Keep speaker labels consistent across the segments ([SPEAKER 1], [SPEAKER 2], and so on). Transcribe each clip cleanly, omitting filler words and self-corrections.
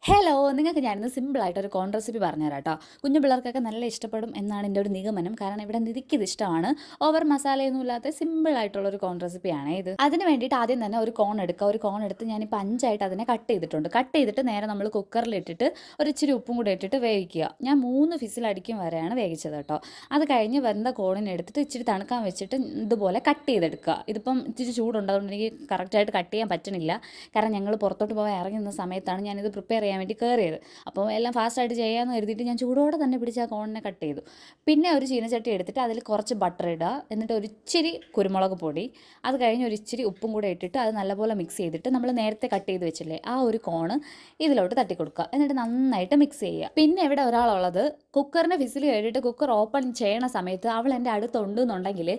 [SPEAKER 1] Hello, നിങ്ങൾക്ക് ഞാനിന്ന് സിമ്പിളായിട്ടൊരു കോൺ recipe പറഞ്ഞുതരാം കേട്ടോ. കുഞ്ഞു പിള്ളേർക്കൊക്കെ നല്ല ഇഷ്ടപ്പെടും എന്നാണ് എൻ്റെ ഒരു നിഗമനം. കാരണം ഇവിടെ നിധിക്കിത് ഇഷ്ടമാണ്. ഓവർ മസാലയൊന്നും ഇല്ലാത്ത സിമ്പിളായിട്ടുള്ളൊരു കോൺ റെസിപ്പിയാണ് ഇത്. അതിന് വേണ്ടിയിട്ട് ആദ്യം തന്നെ ഒരു കോൺ എടുക്കുക. ഒരു കോൺ എടുത്ത് ഞാനിപ്പോൾ 5ആയിട്ട് അതിനെ കട്ട് ചെയ്തിട്ടുണ്ട്. കട്ട് ചെയ്തിട്ട് നേരെ നമ്മൾ കുക്കറിലിട്ടിട്ട് ഒരു ഇച്ചിരി ഉപ്പും കൂടി ഇട്ടിട്ട് വേവിക്കുക. ഞാൻ 3 വിസിലടിക്കും വരെയാണ് വേവിച്ചത് കേട്ടോ. അത് കഴിഞ്ഞ് വെന്ത കോണിനെ എടുത്തിട്ട് ഇച്ചിരി തണുക്കാൻ വെച്ചിട്ട് ഇതുപോലെ കട്ട് ചെയ്തെടുക്കുക. ഇതിപ്പം ഇച്ചിരി ചൂടുണ്ട്, അതുകൊണ്ട് എനിക്ക് കറക്റ്റായിട്ട് കട്ട് ചെയ്യാൻ പറ്റണില്ല. കാരണം ഞങ്ങൾ പുറത്തോട്ട് പോകാൻ ഇറങ്ങി നിന്ന സമയത്താണ് ഞാനിത് പ്രിപ്പയർ ചെയ്യാൻ വേണ്ടി കയറിയത്. അപ്പോൾ എല്ലാം ഫാസ്റ്റായിട്ട് ചെയ്യാമെന്ന് കരുതിയിട്ട് ഞാൻ ചൂടോടെ തന്നെ പിടിച്ച് ആ കോണിനെ കട്ട് ചെയ്തു. പിന്നെ ഒരു ചീനച്ചട്ടി എടുത്തിട്ട് അതിൽ കുറച്ച് ബട്ടർ ഇടുക. എന്നിട്ട് ഒരു ഇച്ചിരി കുരുമുളക് പൊടി, അത് കഴിഞ്ഞ് ഒരു ഇച്ചിരി ഉപ്പും കൂടെ ഇട്ടിട്ട് അത് നല്ലപോലെ മിക്സ് ചെയ്തിട്ട് നമ്മൾ നേരത്തെ കട്ട് ചെയ്ത് വെച്ചില്ലേ ആ ഒരു കോണ് ഇതിലോട്ട് തട്ടിക്കൊടുക്കുക. എന്നിട്ട് നന്നായിട്ട് മിക്സ് ചെയ്യുക. പിന്നെ ഇവിടെ ഒരാളുള്ളത് കുക്കറിൻ്റെ വിസിൽ കഴിഞ്ഞിട്ട് കുക്കർ ഓപ്പൺ ചെയ്യണ സമയത്ത് അവൾ എൻ്റെ അടുത്തുണ്ട് എന്നുണ്ടെങ്കിൽ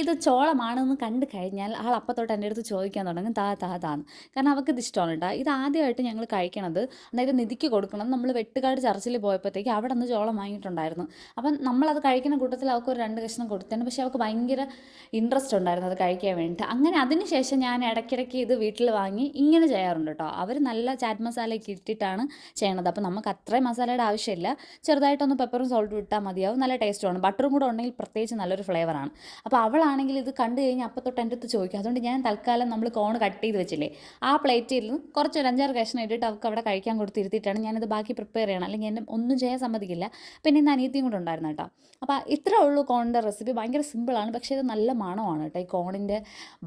[SPEAKER 1] ഇത് ചോളമാണെന്ന് കണ്ടു കഴിഞ്ഞാൽ ആൾ അപ്പത്തോട്ട് എൻ്റെ അടുത്ത് ചോദിക്കാൻ തുടങ്ങും താന്ന്. കാരണം അവൾക്ക് ഇത് ഇഷ്ടമാണ് കേട്ടോ. ഇത് ആദ്യമായിട്ട് ഞങ്ങൾ കഴിക്കണത്, അതായത് നിധിക്ക് കൊടുക്കണം. നമ്മൾ വെട്ടുകാട് ചർച്ചിൽ പോയപ്പോഴത്തേക്ക് അവിടെ നിന്ന് ചോളം വാങ്ങിയിട്ടുണ്ടായിരുന്നു. അപ്പം നമ്മളത് കഴിക്കുന്ന കൂട്ടത്തിൽ അവൾക്ക് ഒരു 2 കഷ്ണം കൊടുത്തേന്. പക്ഷേ അവൾക്ക് ഭയങ്കര ഇൻട്രസ്റ്റ് ഉണ്ടായിരുന്നു അത് കഴിക്കാൻ വേണ്ടിയിട്ട്. അങ്ങനെ അതിന് ശേഷം ഞാൻ ഇടയ്ക്കിടയ്ക്ക് ഇത് വീട്ടിൽ വാങ്ങി ഇങ്ങനെ ചെയ്യാറുണ്ട് കേട്ടോ. അവർ നല്ല ചാറ്റ് മസാലയൊക്കെ ഇട്ടിട്ടാണ് ചെയ്യണത്. അപ്പം നമുക്ക് അത്രയും മസാലയുടെ ആവശ്യമില്ല. ചെറുതായിട്ടൊന്ന് പെപ്പറും സോൾട്ടും ഇട്ടാൽ മതിയാവും. നല്ല ടേസ്റ്റുമാണ്. ബട്ടറും കൂടെ ഉണ്ടെങ്കിൽ പ്രത്യേകിച്ച് നല്ലൊരു ഫ്ലേവറാണ്. അപ്പോൾ അവളാണെങ്കിൽ ഇത് കണ്ടു കഴിഞ്ഞാൽ അപ്പം തൊട്ട് എൻ്റെ അടുത്ത് ചോദിക്കും. അതുകൊണ്ട് ഞാൻ തൽക്കാലം നമ്മൾ കോൺ കട്ട് ചെയ്ത് വെച്ചില്ലേ ആ പ്ലേറ്റിൽ കുറച്ച് ഒരു 5-6 കഷ്ണം ഇട്ടിട്ട് അവൾക്ക് അവിടെ കഴിക്കാൻ കൊടുത്തിരുത്തിയിട്ടാണ് ഞാനിത് ബാക്കി പ്രിപ്പയർ ചെയ്യണം. അല്ലെങ്കിൽ എന്നെ ഒന്നും ചെയ്യാൻ സമ്മതിക്കില്ല. പിന്നെ ഇന്ന് അനിയത്തിയും കൂടെ ഉണ്ടായിരുന്നു കേട്ടോ. അപ്പോൾ ഇത്രേ ഉള്ളൂ കോണിൻ്റെ റെസിപ്പി. ഭയങ്കര സിമ്പിളാണ്, പക്ഷേ ഇത് നല്ല മണമാണ് കേട്ടോ. ഈ കോണിൻ്റെ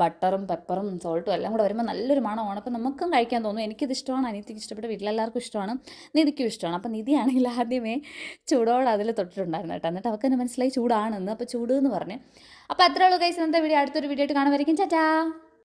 [SPEAKER 1] ബട്ടറും പെപ്പറും സോൾട്ടും എല്ലാം കൂടെ വരുമ്പോൾ നല്ലൊരു മണമാണ്. അപ്പോൾ നമുക്കും കഴിക്കാൻ തോന്നും. എനിക്കിത് ഇഷ്ടമാണ്, അനിയത്തിക്ക് ഇഷ്ടപ്പെട്ട്, വീട്ടിലെല്ലാവർക്കും ഇഷ്ടമാണ്, നിധിക്കും ഇഷ്ടമാണ്. അപ്പോൾ നിധിയാണെങ്കിൽ ആദ്യമേ ചൂടോടെ അതിൽ തൊട്ടിട്ടുണ്ടായിരുന്നു കേട്ടോ. എന്നിട്ട് അവൾക്ക് തന്നെ മനസ്സിലായി ചൂടാണെന്ന്. അപ്പോൾ ചൂട് എന്ന് പറഞ്ഞ്. അപ്പോൾ അത്രേ ഉള്ളൂ ഗൈസ്. ഇന്നത്തെ വീഡിയോ അടുത്തൊരു വീഡിയോ ആയിട്ട് കാണുമായിരിക്കും. ചാറ്റാ.